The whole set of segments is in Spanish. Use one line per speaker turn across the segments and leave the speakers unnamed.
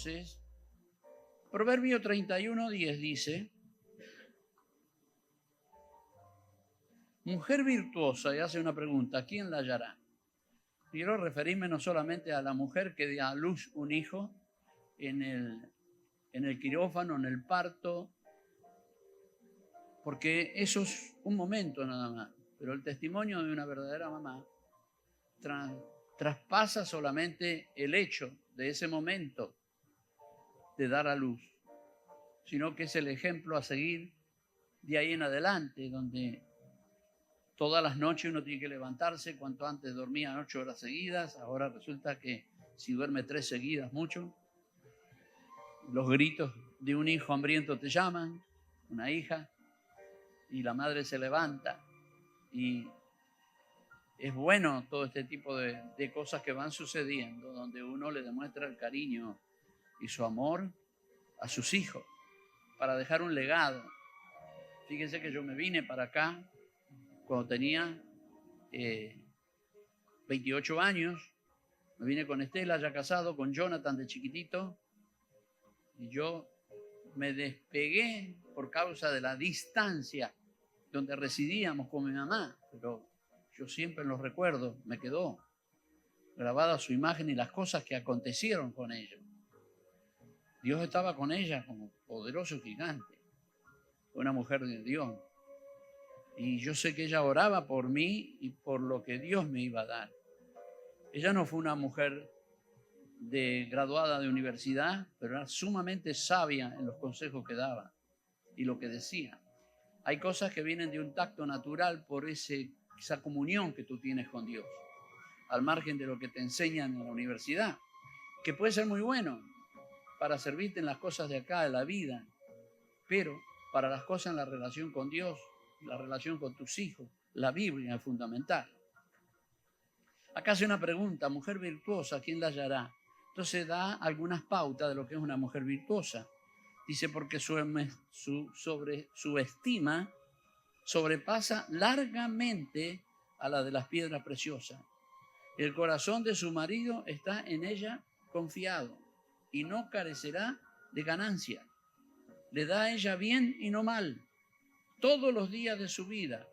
entonces, Proverbio 31:10 dice, mujer virtuosa, y hace una pregunta, ¿quién la hallará? Quiero referirme no solamente a la mujer que da a luz un hijo en el quirófano, en el parto, porque eso es un momento nada más, pero el testimonio de una verdadera mamá traspasa solamente el hecho de ese momento de dar a luz, sino que es el ejemplo a seguir de ahí en adelante, donde todas las noches uno tiene que levantarse. Cuanto antes dormía 8 horas seguidas, ahora resulta que si duerme 3 seguidas, mucho. Los gritos de un hijo hambriento te llaman, una hija, y la madre se levanta. Y es bueno todo este tipo de cosas que van sucediendo, donde uno le demuestra el cariño y su amor a sus hijos para dejar un legado. Fíjense que yo me vine para acá cuando tenía 28 años, me vine con Estela ya casado, con Jonathan de chiquitito, y yo me despegué por causa de la distancia donde residíamos con mi mamá, pero yo siempre los recuerdo, me quedó grabada su imagen y las cosas que acontecieron con ella. Dios estaba con ella como poderoso gigante, una mujer de Dios. Y yo sé que ella oraba por mí y por lo que Dios me iba a dar. Ella no fue una mujer graduada de universidad, pero era sumamente sabia en los consejos que daba y lo que decía. Hay cosas que vienen de un tacto natural por esa comunión que tú tienes con Dios, al margen de lo que te enseñan en la universidad, que puede ser muy bueno para servirte en las cosas de acá, de la vida, pero para las cosas en la relación con Dios, la relación con tus hijos, la Biblia es fundamental. Acá hace una pregunta, mujer virtuosa, ¿quién la hallará? Entonces da algunas pautas de lo que es una mujer virtuosa. Dice, porque su estima sobrepasa largamente a la de las piedras preciosas. El corazón de su marido está en ella confiado y no carecerá de ganancia. Le da a ella bien y no mal todos los días de su vida.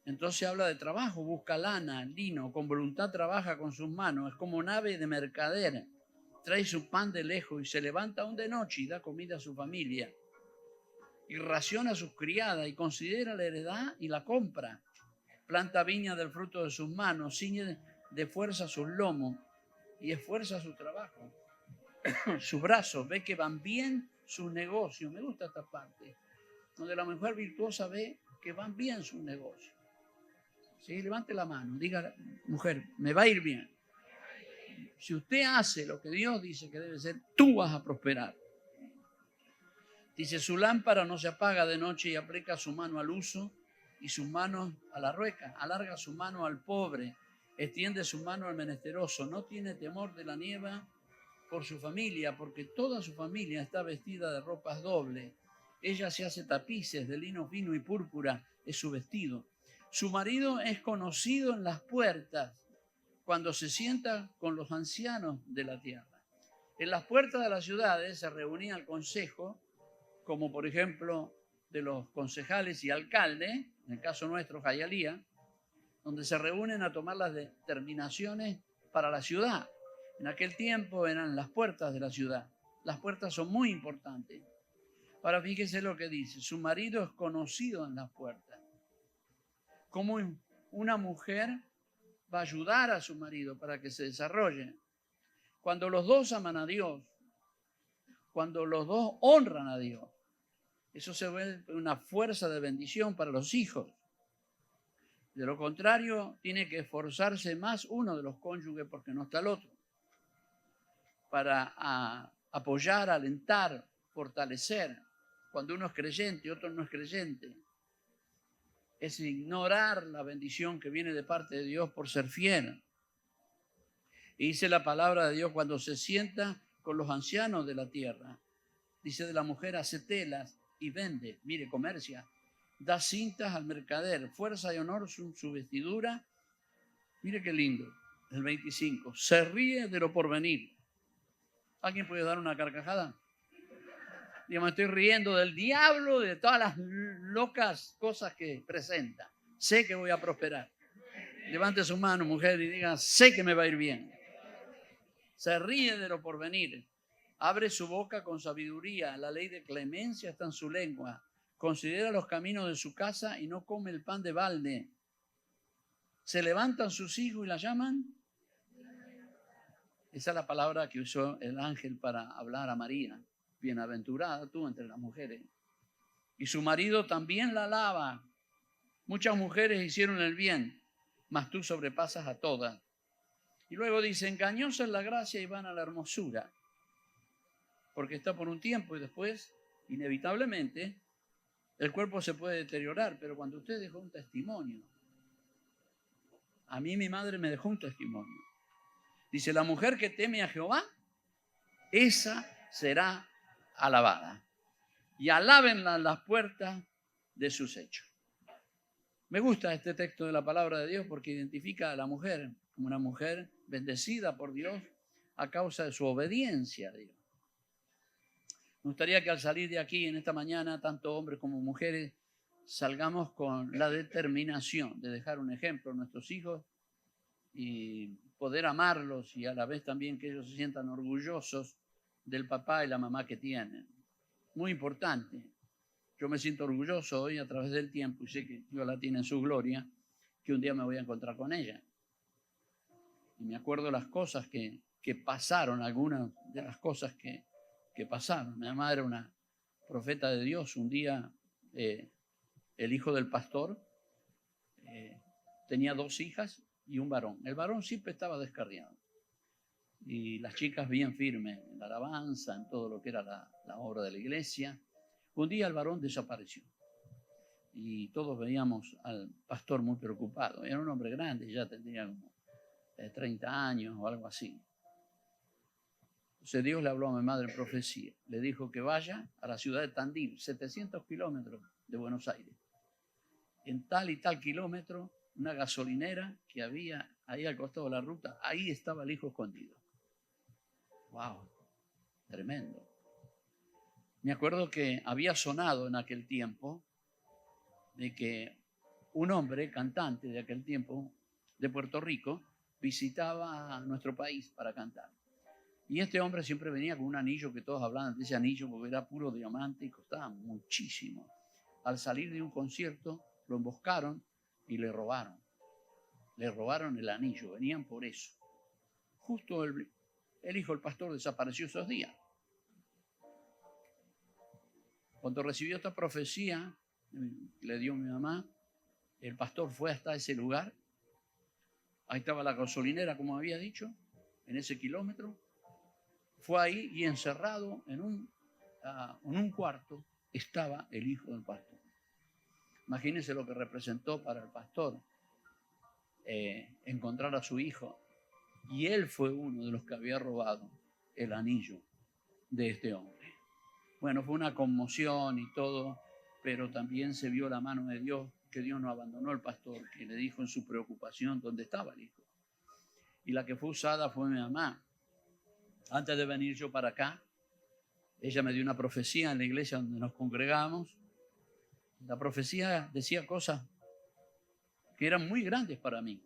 Entonces habla de trabajo, busca lana, lino, con voluntad trabaja con sus manos, es como nave de mercader, trae su pan de lejos y se levanta aún de noche y da comida a su familia. Y raciona a sus criadas y considera la heredad y la compra. Planta viña del fruto de sus manos, ciñe de fuerza sus lomos y esfuerza su trabajo. Sus brazos, ve que van bien sus negocios. Me gusta esta parte, donde la mujer virtuosa ve que van bien sus negocios. ¿Sí? Levante la mano, diga, mujer, me va a ir bien. Si usted hace lo que Dios dice que debe ser, tú vas a prosperar. Dice, su lámpara no se apaga de noche y aplica su mano al uso y sus manos a la rueca. Alarga su mano al pobre, extiende su mano al menesteroso. No tiene temor de la nieve por su familia, porque toda su familia está vestida de ropas dobles. Ella se hace tapices de lino fino y púrpura, es su vestido. Su marido es conocido en las puertas cuando se sienta con los ancianos de la tierra. En las puertas de las ciudades se reunía el consejo, como por ejemplo de los concejales y alcaldes, en el caso nuestro, Jayalía, donde se reúnen a tomar las determinaciones para la ciudad. En aquel tiempo eran las puertas de la ciudad. Las puertas son muy importantes. Ahora fíjese lo que dice, su marido es conocido en las puertas. ¿Cómo una mujer va a ayudar a su marido para que se desarrolle? Cuando los dos aman a Dios, cuando los dos honran a Dios, eso se ve una fuerza de bendición para los hijos. De lo contrario, tiene que esforzarse más uno de los cónyuges porque no está el otro, para apoyar, alentar, fortalecer. Cuando uno es creyente y otro no es creyente, es ignorar la bendición que viene de parte de Dios por ser fiel. Y dice la palabra de Dios, cuando se sienta con los ancianos de la tierra, dice de la mujer, hace telas y vende, mire, comercia, da cintas al mercader, fuerza y honor su vestidura. Mire qué lindo, el 25, se ríe de lo porvenir, ¿Alguien puede dar una carcajada? Digo, me estoy riendo del diablo, de todas las locas cosas que presenta. Sé que voy a prosperar. Levante su mano, mujer, y diga, sé que me va a ir bien. Se ríe de lo porvenir. Abre su boca con sabiduría. La ley de clemencia está en su lengua. Considera los caminos de su casa y no come el pan de balde. Se levantan sus hijos y la llaman. Esa es la palabra que usó el ángel para hablar a María. Bienaventurada tú entre las mujeres. Y su marido también la alaba. Muchas mujeres hicieron el bien, mas tú sobrepasas a todas. Y luego dice, engañosa es la gracia y vana la hermosura. Porque está por un tiempo y después, inevitablemente, el cuerpo se puede deteriorar. Pero cuando usted dejó un testimonio, a mí mi madre me dejó un testimonio. Dice, la mujer que teme a Jehová, esa será alabada. Y alábenla las puertas de sus hechos. Me gusta este texto de la palabra de Dios porque identifica a la mujer como una mujer bendecida por Dios a causa de su obediencia a Dios. Me gustaría que al salir de aquí en esta mañana, tanto hombres como mujeres, salgamos con la determinación de dejar un ejemplo a nuestros hijos y poder amarlos y a la vez también que ellos se sientan orgullosos del papá y la mamá que tienen. Muy importante. Yo me siento orgulloso hoy a través del tiempo y sé que Dios la tiene en su gloria, que un día me voy a encontrar con ella. Y me acuerdo las cosas que pasaron, algunas de las cosas que pasaron. Mi mamá era una profeta de Dios. Un día el hijo del pastor tenía 2 hijas y un varón. El varón siempre estaba descarriado. Y las chicas bien firmes en la alabanza, en todo lo que era la obra de la iglesia. Un día el varón desapareció. Y todos veíamos al pastor muy preocupado. Era un hombre grande, ya tendría como 30 años o algo así. Entonces Dios le habló a mi madre en profecía. Le dijo que vaya a la ciudad de Tandil, 700 kilómetros de Buenos Aires. En tal y tal kilómetro, una gasolinera que había ahí al costado de la ruta, ahí estaba el hijo escondido. ¡Wow! Tremendo. Me acuerdo que había sonado en aquel tiempo de que un hombre, cantante de aquel tiempo, de Puerto Rico, visitaba a nuestro país para cantar. Y este hombre siempre venía con un anillo que todos hablaban de ese anillo porque era puro diamante y costaba muchísimo. Al salir de un concierto, lo emboscaron y le robaron. Le robaron el anillo, venían por eso. Justo el hijo del pastor desapareció esos días. Cuando recibió esta profecía, le dio mi mamá, el pastor fue hasta ese lugar. Ahí estaba la gasolinera, como había dicho, en ese kilómetro. Fue ahí y encerrado en un cuarto estaba el hijo del pastor. Imagínense lo que representó para el pastor encontrar a su hijo. Y él fue uno de los que había robado el anillo de este hombre. Bueno, fue una conmoción y todo, pero también se vio la mano de Dios, que Dios no abandonó al pastor, que le dijo en su preocupación dónde estaba el hijo. Y la que fue usada fue mi mamá. Antes de venir yo para acá, ella me dio una profecía en la iglesia donde nos congregamos. La profecía decía cosas que eran muy grandes para mí,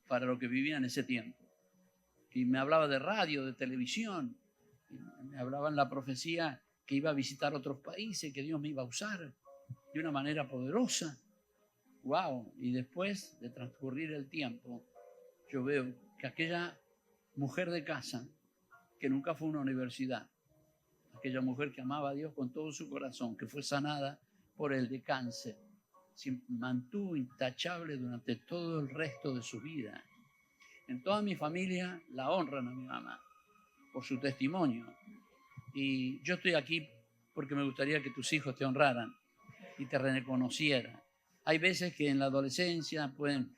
para lo que vivía en ese tiempo. Y me hablaba de radio, de televisión, me hablaba en la profecía que iba a visitar otros países, que Dios me iba a usar de una manera poderosa. ¡Wow! Y después de transcurrir el tiempo, yo veo que aquella mujer de casa, que nunca fue a una universidad, aquella mujer que amaba a Dios con todo su corazón, que fue sanada por el de cáncer, se mantuvo intachable durante todo el resto de su vida. En toda mi familia la honran a mi mamá por su testimonio. Y yo estoy aquí porque me gustaría que tus hijos te honraran y te reconocieran. Hay veces que en la adolescencia pueden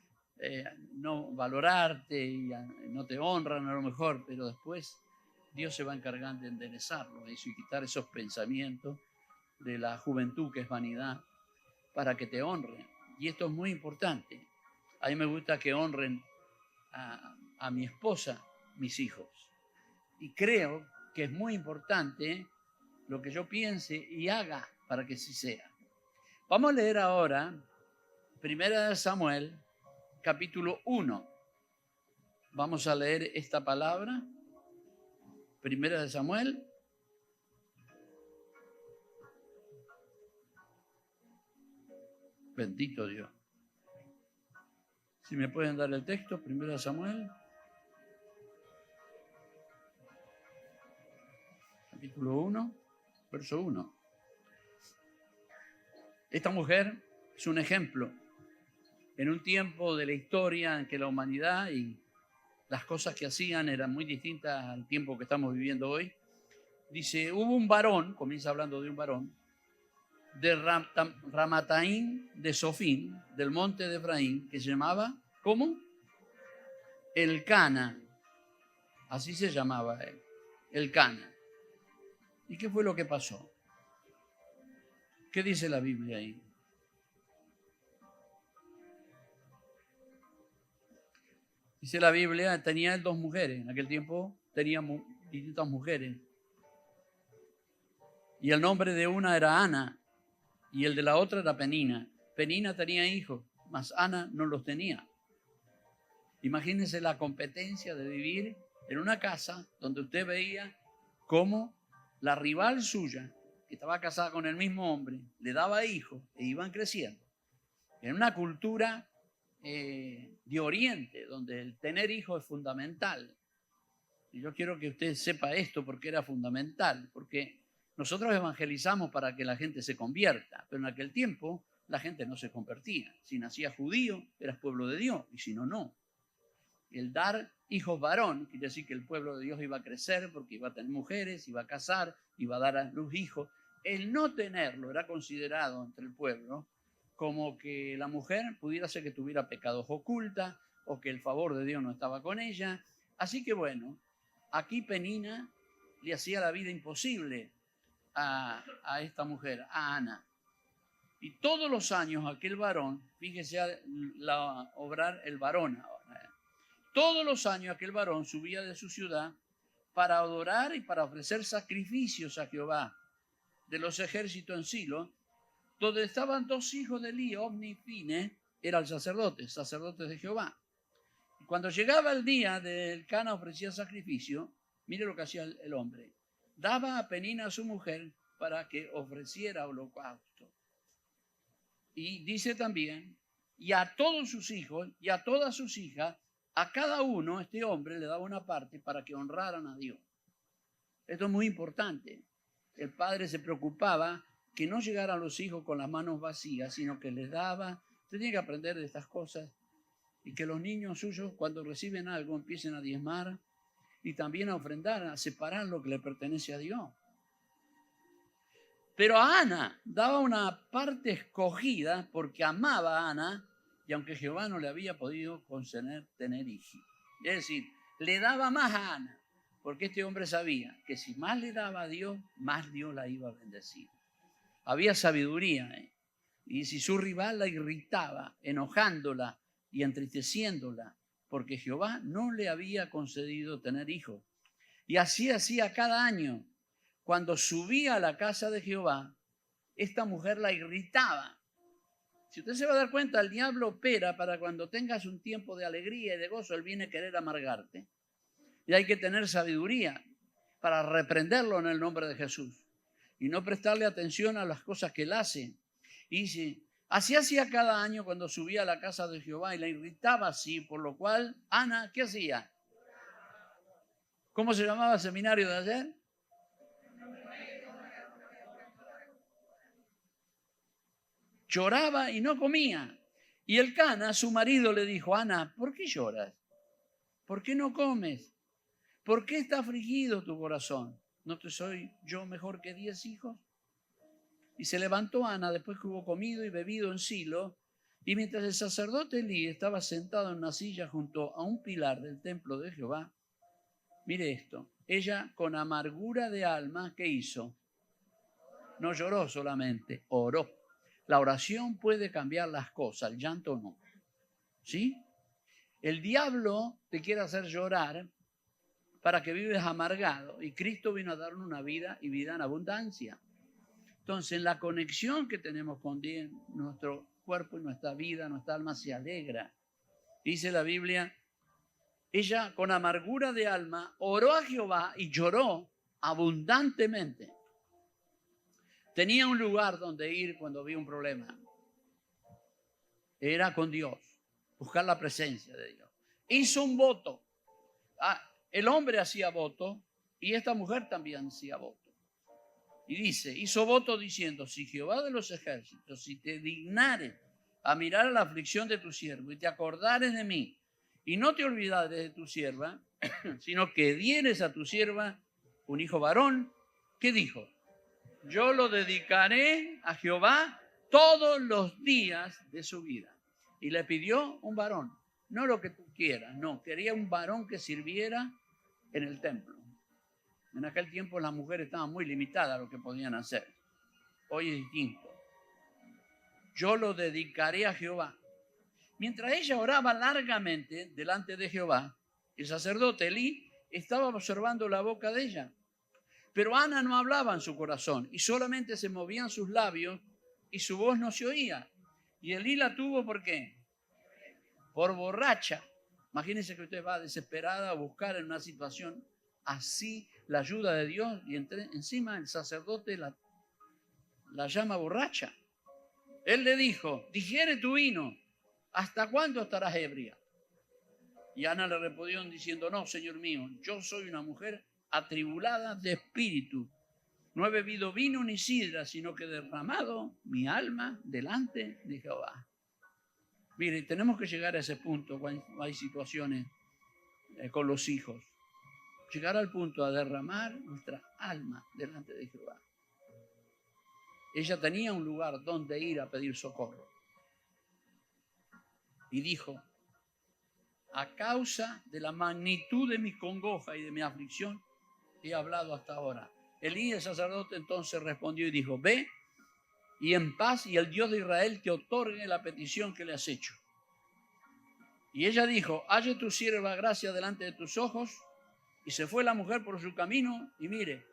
no valorarte y no te honran a lo mejor, pero después Dios se va a encargar de enderezarlo eso y quitar esos pensamientos de la juventud que es vanidad para que te honren. Y esto es muy importante. A mí me gusta que honren a mi esposa, mis hijos. Y creo que es muy importante lo que yo piense y haga para que sí sea. Vamos a leer ahora 1 Samuel, capítulo 1. Vamos a leer esta palabra. 1 Samuel. Bendito Dios. Si me pueden dar el texto, 1 Samuel. Capítulo 1, verso 1. Esta mujer es un ejemplo en un tiempo de la historia en que la humanidad y las cosas que hacían eran muy distintas al tiempo que estamos viviendo hoy. Dice, hubo un varón, comienza hablando de un varón, de Ramataim de Sofín, del monte de Efraín, que se llamaba, ¿cómo? Elcana. Así se llamaba él, Elcana. ¿Y qué fue lo que pasó? ¿Qué dice la Biblia ahí? Dice la Biblia, tenía él 2 mujeres. En aquel tiempo tenía distintas mujeres. Y el nombre de una era Ana y el de la otra era Penina. Penina tenía hijos, mas Ana no los tenía. Imagínense la competencia de vivir en una casa donde usted veía cómo la rival suya, que estaba casada con el mismo hombre, le daba hijos e iban creciendo. En una cultura de Oriente, donde el tener hijos es fundamental. Y yo quiero que usted sepa esto porque era fundamental, porque nosotros evangelizamos para que la gente se convierta, pero en aquel tiempo la gente no se convertía. Si nacías judío, eras pueblo de Dios, y si no, no. El dar hijos varón quiere decir que el pueblo de Dios iba a crecer porque iba a tener mujeres, iba a casar, iba a dar a luz hijos. El no tenerlo era considerado entre el pueblo como que la mujer pudiera ser que tuviera pecados ocultos o que el favor de Dios no estaba con ella. Así que bueno, aquí Penina le hacía la vida imposible a esta mujer, a Ana. Y todos los años aquel varón, fíjese obrar el varón ahora, todos los años aquel varón subía de su ciudad para adorar y para ofrecer sacrificios a Jehová de los ejércitos en Silo, donde estaban 2 hijos de Elí, Ofni y Fine, eran sacerdotes de Jehová. Y cuando llegaba el día del Cana ofrecía sacrificio, mire lo que hacía el hombre. Daba a Penina a su mujer para que ofreciera holocausto. Y dice también, y a todos sus hijos y a todas sus hijas, a cada uno este hombre le daba una parte para que honraran a Dios. Esto es muy importante. El padre se preocupaba que no llegaran los hijos con las manos vacías, sino que les daba. Usted tiene que aprender de estas cosas y que los niños suyos, cuando reciben algo, empiecen a diezmar y también a ofrendar, a separar lo que le pertenece a Dios. Pero a Ana daba una parte escogida porque amaba a Ana y aunque Jehová no le había podido conceder tener hijos. Es decir, le daba más a Ana porque este hombre sabía que si más le daba a Dios, más Dios la iba a bendecir. Había sabiduría, y si su rival la irritaba, enojándola y entristeciéndola, porque Jehová no le había concedido tener hijos. Y así hacía cada año. Cuando subía a la casa de Jehová, esta mujer la irritaba. Si usted se va a dar cuenta, el diablo opera para cuando tengas un tiempo de alegría y de gozo, él viene a querer amargarte. Y hay que tener sabiduría para reprenderlo en el nombre de Jesús y no prestarle atención a las cosas que él hace. Y si así hacía cada año cuando subía a la casa de Jehová y la irritaba así, por lo cual Ana, ¿qué hacía? ¿Cómo se llamaba el seminario de ayer? Lloraba y no comía. Y el Cana, su marido, le dijo, Ana, ¿por qué lloras? ¿Por qué no comes? ¿Por qué está afligido tu corazón? ¿No te soy yo mejor que 10 hijos? Y se levantó Ana después que hubo comido y bebido en Silo, y mientras el sacerdote Elí estaba sentado en una silla junto a un pilar del templo de Jehová, mire esto, ella con amargura de alma, ¿qué hizo? No lloró solamente, oró. La oración puede cambiar las cosas, el llanto no. ¿Sí? El diablo te quiere hacer llorar para que vives amargado. Y Cristo vino a darnos una vida y vida en abundancia. Entonces, la conexión que tenemos con Dios, nuestro cuerpo y nuestra vida, nuestra alma se alegra. Dice la Biblia, ella con amargura de alma oró a Jehová y lloró abundantemente. Tenía un lugar donde ir cuando había un problema. Era con Dios, buscar la presencia de Dios. Hizo un voto. El hombre hacía voto y esta mujer también hacía voto. Y dice, hizo voto diciendo, si Jehová de los ejércitos, si te dignares a mirar a la aflicción de tu siervo y te acordares de mí y no te olvidares de tu sierva, sino que dieres a tu sierva un hijo varón, ¿qué dijo? Yo lo dedicaré a Jehová todos los días de su vida. Y le pidió un varón, no lo que tú quieras, no, quería un varón que sirviera en el templo. En aquel tiempo las mujeres estaban muy limitadas a lo que podían hacer. Hoy es distinto. Yo lo dedicaré a Jehová. Mientras ella oraba largamente delante de Jehová, el sacerdote Elí estaba observando la boca de ella. Pero Ana no hablaba en su corazón y solamente se movían sus labios y su voz no se oía. Y Elí la tuvo ¿por qué? Por borracha. Imagínense que usted va desesperada a buscar en una situación así la ayuda de Dios y encima el sacerdote la llama borracha. Él le dijo, digiere tu vino, ¿hasta cuándo estarás ebria? Y Ana le respondió diciendo, no, Señor mío, yo soy una mujer atribulada de espíritu. No he bebido vino ni sidra, sino que he derramado mi alma delante de Jehová. Mire, tenemos que llegar a ese punto cuando hay situaciones con los hijos. Llegar al punto a derramar nuestra alma delante de Jehová. Ella tenía un lugar donde ir a pedir socorro. Y dijo, a causa de la magnitud de mi congoja y de mi aflicción, he hablado hasta ahora. Elí, el sacerdote, entonces respondió y dijo, ve y en paz, y el Dios de Israel te otorgue la petición que le has hecho. Y ella dijo, halle tu sierva gracia delante de tus ojos. Y se fue la mujer por su camino. Y mire,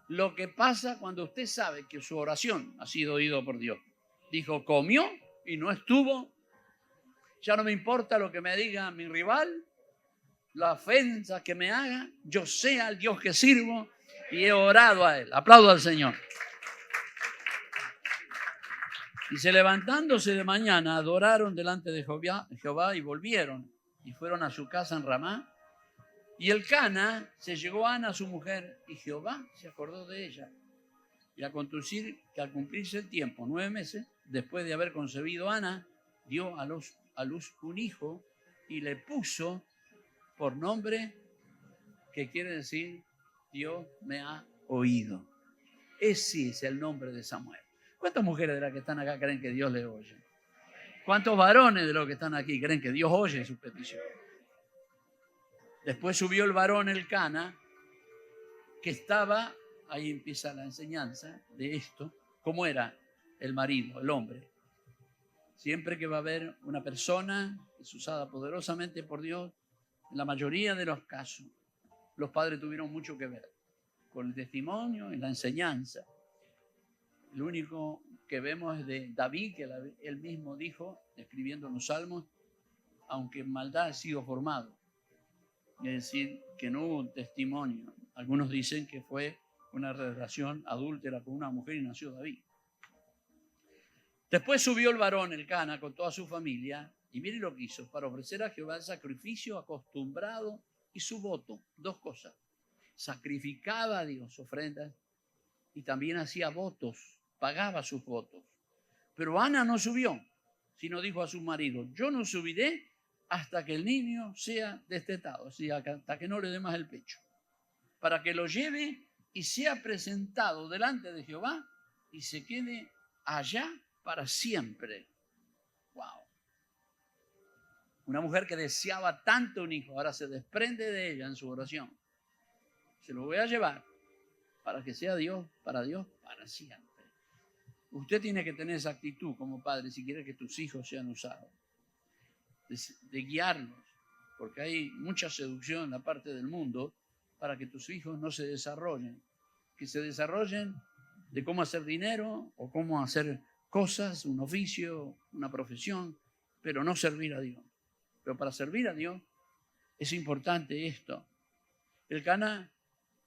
lo que pasa cuando usted sabe que su oración ha sido oída por Dios. Dijo, comió y no estuvo. Ya no me importa lo que me diga mi rival, la ofensa que me haga. Yo sé al Dios que sirvo y he orado a Él. Aplaudo al Señor. Y se levantándose de mañana, adoraron delante de Jehová y volvieron. Y fueron a su casa en Ramá. Y el Cana se llegó a Ana, su mujer, y Jehová se acordó de ella. Y al cumplirse el tiempo, 9 meses, después de haber concebido Ana, dio a luz un hijo y le puso por nombre, que quiere decir, Dios me ha oído. Ese es el nombre de Samuel. ¿Cuántas mujeres de las que están acá creen que Dios les oye? ¿Cuántos varones de los que están aquí creen que Dios oye sus peticiones? Después subió el varón Elcana, que estaba, ahí empieza la enseñanza de esto, cómo era el marido, el hombre. Siempre que va a haber una persona que es usada poderosamente por Dios, en la mayoría de los casos, los padres tuvieron mucho que ver con el testimonio y la enseñanza. Lo único que vemos es de David, que él mismo dijo, escribiendo en los Salmos, aunque en maldad ha sido formado. Es decir, que no hubo un testimonio. Algunos dicen que fue una relación adúltera con una mujer y nació David. Después subió el varón, Elcana, con toda su familia, y mire lo que hizo, para ofrecer a Jehová el sacrificio acostumbrado y su voto. 2 cosas. Sacrificaba a Dios ofrendas y también hacía votos, pagaba sus votos. Pero Ana no subió, sino dijo a su marido, yo no subiré hasta que el niño sea destetado, o sea, hasta que no le dé más el pecho, para que lo lleve y sea presentado delante de Jehová y se quede allá para siempre. Wow. Una mujer que deseaba tanto un hijo, ahora se desprende de ella en su oración. Se lo voy a llevar para que sea Dios, para siempre. Usted tiene que tener esa actitud como padre si quiere que tus hijos sean usados. De guiarlos, porque hay mucha seducción en la parte del mundo para que tus hijos no se desarrollen. Que se desarrollen de cómo hacer dinero o cómo hacer cosas, un oficio, una profesión, pero no servir a Dios. Pero para servir a Dios es importante esto. Elcana,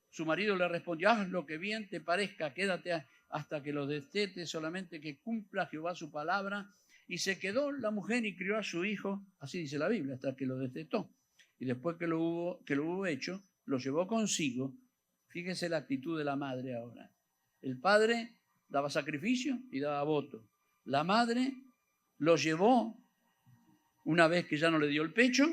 su marido le respondió, haz lo que bien te parezca, quédate hasta que lo destete, solamente que cumpla Jehová su palabra. Y se quedó la mujer y crió a su hijo, así dice la Biblia, hasta que lo destetó. Y después que lo hubo hecho, lo llevó consigo. Fíjense la actitud de la madre ahora. El padre daba sacrificio y daba voto. La madre lo llevó una vez que ya no le dio el pecho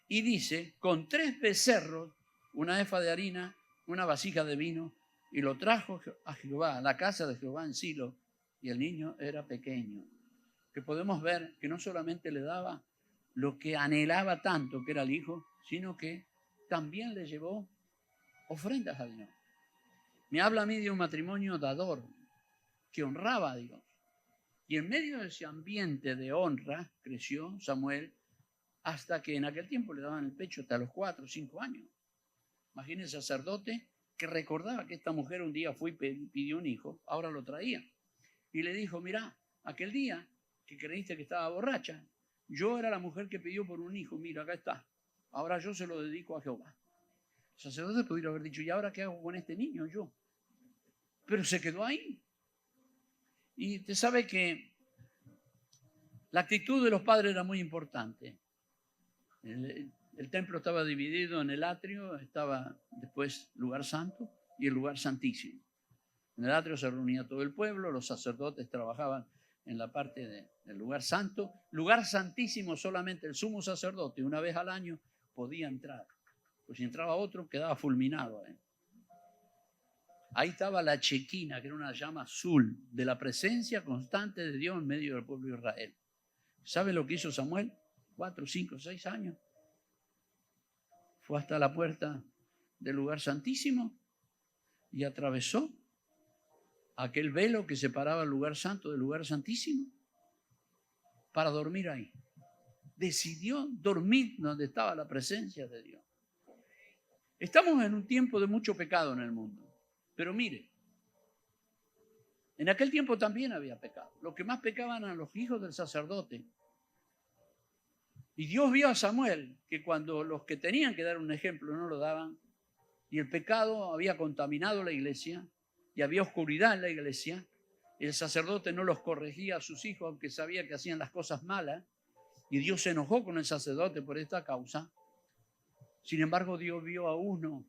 y dice, con 3 becerros, una efa de harina, una vasija de vino, y lo trajo a Jehová, a la casa de Jehová en Silo, y el niño era pequeño. Que podemos ver que no solamente le daba lo que anhelaba tanto, que era el hijo, sino que también le llevó ofrendas a Dios. Me habla a mí de un matrimonio dador, que honraba a Dios. Y en medio de ese ambiente de honra creció Samuel, hasta que en aquel tiempo le daban el pecho hasta los 4 o 5 años. Imagínense el sacerdote que recordaba que esta mujer un día fue y pidió un hijo, ahora lo traía. Y le dijo, mirá, aquel día que creíste que estaba borracha, yo era la mujer que pidió por un hijo, mira, acá está. Ahora yo se lo dedico a Jehová. El sacerdote podría haber dicho, ¿y ahora qué hago con este niño yo? Pero se quedó ahí. Y usted sabe que la actitud de los padres era muy importante. El templo estaba dividido en el atrio, estaba después el lugar santo y el lugar santísimo. En el atrio se reunía todo el pueblo, los sacerdotes trabajaban en la parte del lugar santo. Lugar santísimo solamente el sumo sacerdote, una vez al año, podía entrar. Pues si entraba otro, quedaba fulminado. Ahí estaba la chequina, que era una llama azul, de la presencia constante de Dios en medio del pueblo de Israel. ¿Sabe lo que hizo Samuel? 4, 5, 6 años. Fue hasta la puerta del lugar santísimo y atravesó aquel velo que separaba el lugar santo del lugar santísimo para dormir ahí. Decidió dormir donde estaba la presencia de Dios. Estamos en un tiempo de mucho pecado en el mundo. Pero mire, en aquel tiempo también había pecado. Los que más pecaban eran los hijos del sacerdote. Y Dios vio a Samuel que cuando los que tenían que dar un ejemplo no lo daban, y el pecado había contaminado la iglesia, y había oscuridad en la iglesia, y el sacerdote no los corregía a sus hijos, aunque sabía que hacían las cosas malas, y Dios se enojó con el sacerdote por esta causa. Sin embargo, Dios vio a uno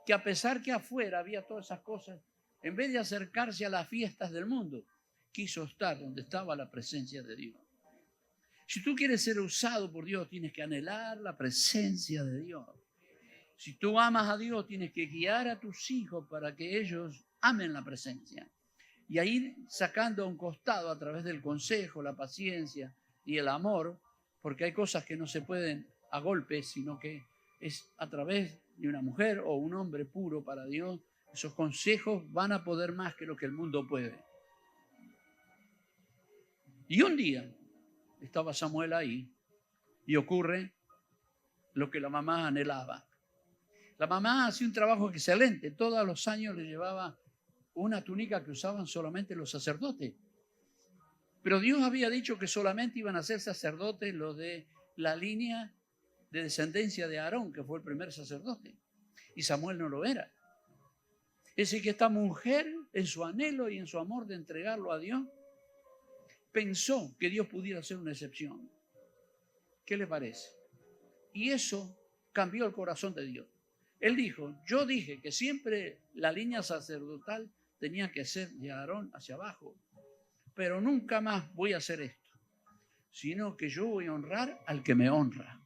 que a pesar que afuera había todas esas cosas, en vez de acercarse a las fiestas del mundo, quiso estar donde estaba la presencia de Dios. Si tú quieres ser usado por Dios, tienes que anhelar la presencia de Dios. Si tú amas a Dios, tienes que guiar a tus hijos para que ellos amen la presencia. Y ahí sacando a un costado a través del consejo, la paciencia y el amor, porque hay cosas que no se pueden a golpes, sino que es a través de una mujer o un hombre puro para Dios. Esos consejos van a poder más que lo que el mundo puede. Y un día estaba Samuel ahí y ocurre lo que la mamá anhelaba. La mamá hacía un trabajo excelente. Todos los años le llevaba una túnica que usaban solamente los sacerdotes. Pero Dios había dicho que solamente iban a ser sacerdotes los de la línea de descendencia de Aarón, que fue el primer sacerdote. Y Samuel no lo era. Es decir, que esta mujer, en su anhelo y en su amor de entregarlo a Dios, pensó que Dios pudiera ser una excepción. ¿Qué le parece? Y eso cambió el corazón de Dios. Él dijo, yo dije que siempre la línea sacerdotal tenía que ser de Aarón hacia abajo, pero nunca más voy a hacer esto, sino que yo voy a honrar al que me honra.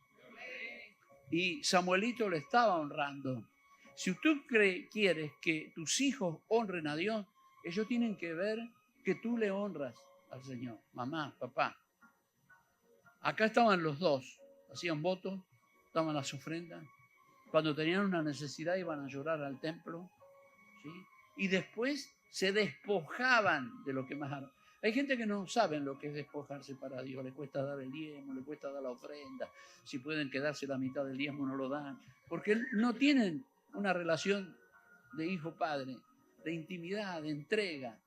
Y Samuelito le estaba honrando. Si tú quieres que tus hijos honren a Dios, ellos tienen que ver que tú le honras al Señor. Mamá, papá. Acá estaban los dos, hacían votos, daban las ofrendas. Cuando tenían una necesidad iban a llorar al templo, ¿sí? Y después se despojaban de lo que más amaban. Hay gente que no sabe lo que es despojarse para Dios. Le cuesta dar el diezmo, le cuesta dar la ofrenda. Si pueden quedarse la mitad del diezmo no lo dan. Porque no tienen una relación de hijo-padre, de intimidad, de entrega.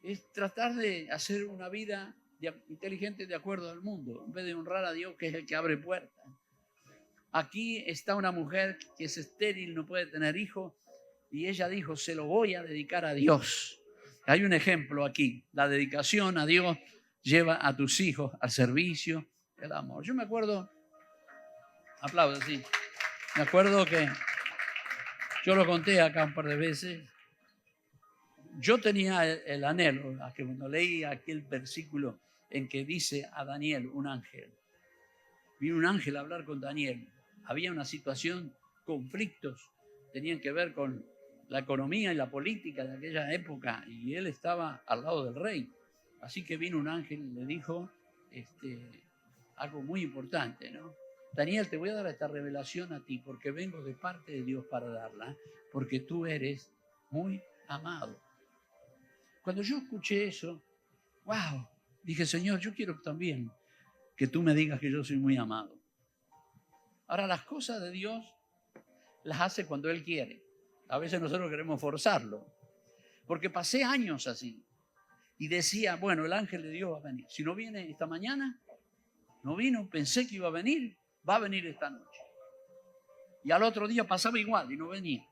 Es tratar de hacer una vida inteligente de acuerdo al mundo, en vez de honrar a Dios, que es el que abre puertas. Aquí está una mujer que es estéril, no puede tener hijos, y ella dijo, se lo voy a dedicar a Dios. Hay un ejemplo aquí, la dedicación a Dios lleva a tus hijos al servicio, el amor. Yo me acuerdo, aplaudo, sí, me acuerdo que yo lo conté acá un par de veces. Yo tenía el anhelo, a que cuando leí aquel versículo en que dice a Daniel, un ángel, vino un ángel a hablar con Daniel. Había una situación, conflictos, tenían que ver con la economía y la política de aquella época, y él estaba al lado del rey. Así que vino un ángel y le dijo algo muy importante, ¿no? Daniel, te voy a dar esta revelación a ti porque vengo de parte de Dios para darla, porque tú eres muy amado. Cuando yo escuché eso, wow, dije, Señor, yo quiero también que tú me digas que yo soy muy amado. Ahora, las cosas de Dios las hace cuando Él quiere. A veces nosotros queremos forzarlo, porque pasé años así y decía, bueno, el ángel de Dios va a venir. Si no viene esta mañana, no vino, pensé que iba a venir, va a venir esta noche. Y al otro día pasaba igual y no venía.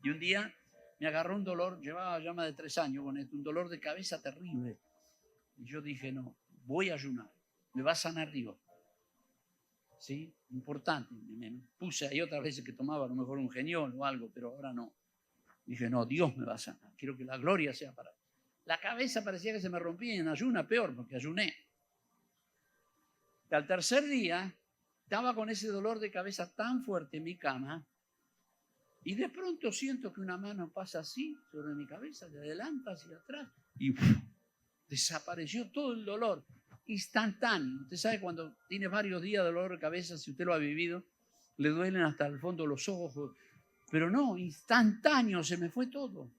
Y un día me agarró un dolor, llevaba ya más de 3 años con esto, un dolor de cabeza terrible. Y yo dije, no, voy a ayunar, me va a sanar Dios. ¿Sí? Importante. Me puse ahí otras veces que tomaba a lo mejor un geniol o algo, pero ahora no. Dije, no, Dios me va a sanar, quiero que la gloria sea para él. La cabeza parecía que se me rompía y en ayuna peor, porque ayuné. Y al tercer día estaba con ese dolor de cabeza tan fuerte en mi cama y de pronto siento que una mano pasa así sobre mi cabeza, de adelante hacia atrás y desapareció todo el dolor instantáneo. Usted sabe cuando tiene varios días de dolor de cabeza, si usted lo ha vivido, le duelen hasta el fondo los ojos, pero no, instantáneo, se me fue todo.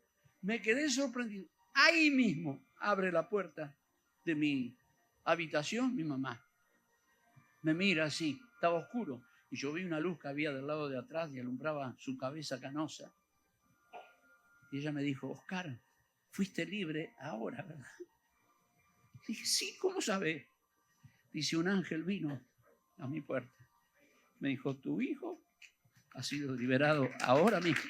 Me quedé sorprendido. Ahí mismo abre la puerta de mi habitación mi mamá. Me mira así, estaba oscuro, y yo vi una luz que había del lado de atrás y alumbraba su cabeza canosa. Y ella me dijo, Oscar, fuiste libre ahora, ¿verdad? Dije, sí, ¿cómo sabes? Dice, un ángel vino a mi puerta. Me dijo, tu hijo ha sido liberado ahora mismo.